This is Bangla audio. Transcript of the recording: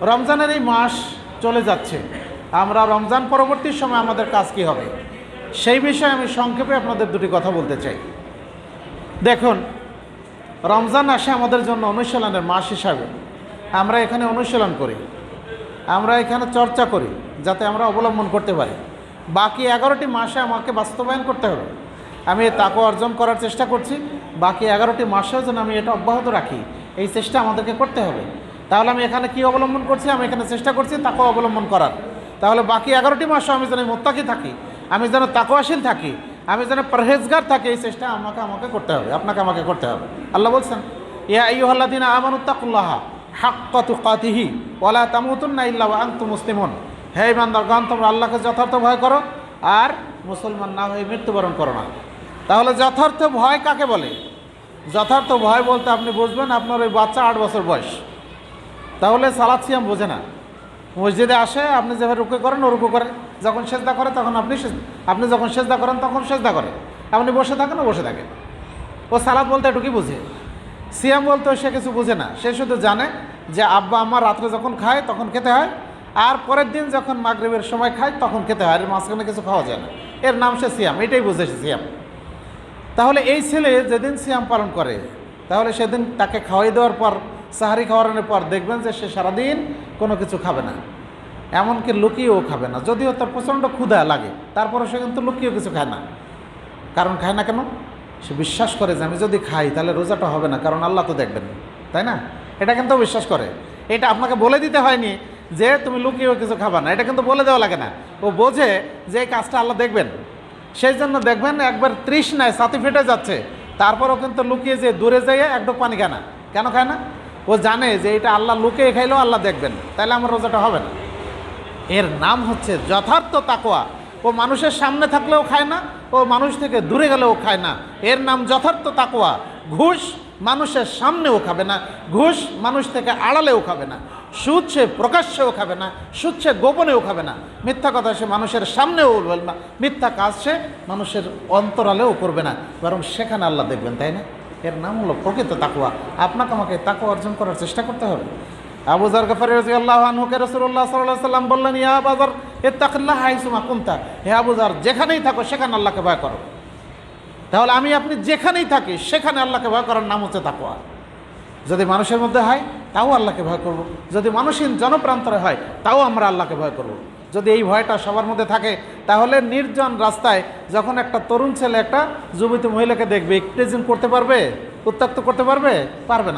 রমজানের এই মাস চলে যাচ্ছে, আমরা রমজান পরবর্তী সময় আমাদের কাজ কি হবে সেই বিষয়ে আমি সংক্ষেপে আপনাদের দুটি কথা বলতে চাই। দেখুন, রমজান আসে আমাদের জন্য অনুশীলনের মাস হিসাবে। আমরা এখানে অনুশীলন করি, আমরা এখানে চর্চা করি যাতে আমরা অবলম্বন করতে পারি। বাকি 11টি মাসে আমাকে বাস্তবায়ন করতে হবে। আমি তাকওয়া অর্জন করার চেষ্টা করছি, বাকি 11টি মাসেও যেন আমি এটা অব্যাহত রাখি, এই চেষ্টা আমাদেরকে করতে হবে। তাহলে আমি এখানে কি অবলম্বন করছি? আমি এখানে চেষ্টা করছি তাকওয়া অবলম্বন করার। তাহলে বাকি 11টি মাসও আমি যেন মুত্তাকি থাকি, আমি যেন তাকওয়াশীল থাকি, আমি যেন পরহেজগার থাকি, এই চেষ্টা আমাকে করতে হবে, আপনাকে আমাকে করতে হবে। আল্লাহ বলছেন, ইয়া আইয়ুহাল্লাযীনা আমানুত্তাকুল্লাহা হাক্কা তুকাতিহি ওয়া লা তামুতুন্না ইল্লা ওয়া আনতুম মুসলিমুন। হে ইমানদারগণ, তোমরা আল্লাহকে যথার্থ ভয় করো আর মুসলমান না হয়ে মৃত্যুবরণ করো না। তাহলে যথার্থ ভয় কাকে বলে? যথার্থ ভয় বলতে আপনি বুঝবেন আপনার ওই বাচ্চা 8 বছর বয়স, তাহলে সালাত সিয়াম বোঝে না। মসজিদে আসে, আপনি যেভাবে রুকু করেন ও রুকু করে, যখন সেজদা করে তখন আপনি যখন সেজদা করেন তখন সেজদা করে, আপনি বসে থাকেন ও বসে থাকে। ও সালাত বলতে এটুকুই বুঝে। সিয়াম বলতে সে কিছু বুঝে না, সে শুধু জানে যে আব্বা আম্মা রাত্রে যখন খায় তখন খেতে হয়, আর পরের দিন যখন মাগরিবের সময় খায় তখন খেতে হয়, আর মাঝখানে কিছু খাওয়া যায় না। এর নাম সে সিয়াম, এটাই বুঝেছে সিয়াম। তাহলে এই ছেলে যেদিন সিয়াম পালন করে, তাহলে সেদিন তাকে খাওয়াই দেওয়ার পর, সাহারি খাওয়ানোর পর দেখবেন যে সে সারাদিন কোনো কিছু খাবে না, এমনকি লুকিয়েও খাবে না। যদিও তার প্রচণ্ড ক্ষুধা লাগে, তারপরে সে কিন্তু লুকিয়েও কিছু খায় না। কারণ খায় না কেন? সে বিশ্বাস করে যে আমি যদি খাই তাহলে রোজাটা হবে না, কারণ আল্লাহ তো দেখবেন, তাই না? এটা কিন্তু বিশ্বাস করে। এটা আপনাকে বলে দিতে হয়নি যে তুমি লুকিয়েও কিছু খাবা না, এটা কিন্তু বলে দেওয়া লাগে না। ও বোঝে যে এই কাজটা আল্লাহ দেখবেন, সেই জন্য দেখবেন একবার তৃষ্ণায় ছাতি ফেটে যাচ্ছে, তারপরও কিন্তু লুকিয়ে যে দূরে যাইয়ে এক ঢোক পানি খায় না। কেন খায় না? ও জানে যে এটা আল্লাহ লুকিয়ে খাইলেও আল্লাহ দেখবেন, তাহলে আমার রোজাটা হবে না। এর নাম হচ্ছে যথার্থ তাকওয়া। ও মানুষের সামনে থাকলেও খায় না, ও মানুষ থেকে দূরে গেলেও খায় না। এর নাম যথার্থ তাকওয়া। ঘুষ মানুষের সামনেও খাবে না, ঘুষ মানুষ থেকে আড়ালেও খাবে না, সুদ সে প্রকাশ্যেও খাবে না, সুদ সে গোপনেও খাবে না, মিথ্যা কথা সে মানুষের সামনেও বলবে না, মিথ্যা কাজ সে মানুষের অন্তরালেও করবে না, বরং সেখানে আল্লাহ দেখবেন, তাই না? এর নাম হলো প্রকৃত তাকওয়া। আপনাকে আমাকে তাকওয়া অর্জন করার চেষ্টা করতে হবে। আবু যার গফারি রাদিয়াল্লাহু আনহুকে রাসূলুল্লাহ সাল্লাল্লাহু আলাইহি ওয়াসাল্লাম বললেন, ইয়া আবু যার ইত্তাকিল্লাহ হাইসুমা কুনতা। হে আবু যার, যেখানেই থাকো সেখানে আল্লাহকে ভয় করো। তাহলে আপনি যেখানেই থাকি সেখানে আল্লাহকে ভয় করার নাম হচ্ছে তাকওয়া। যদি মানুষের মধ্যে হয় তাও আল্লাহকে ভয় করব, যদি মানুষহীন জনপ্রান্তরে হয় তাও আমরা আল্লাহকে ভয় করব। যদি এই ভয়টা সবার মধ্যে থাকে, তাহলে নির্জন রাস্তায় যখন একটা তরুণ ছেলে একটা যুবতী মহিলাকে দেখবে, প্রেজেন্ট করতে পারবে, উত্ত্যক্ত করতে পারবে? পারবে না।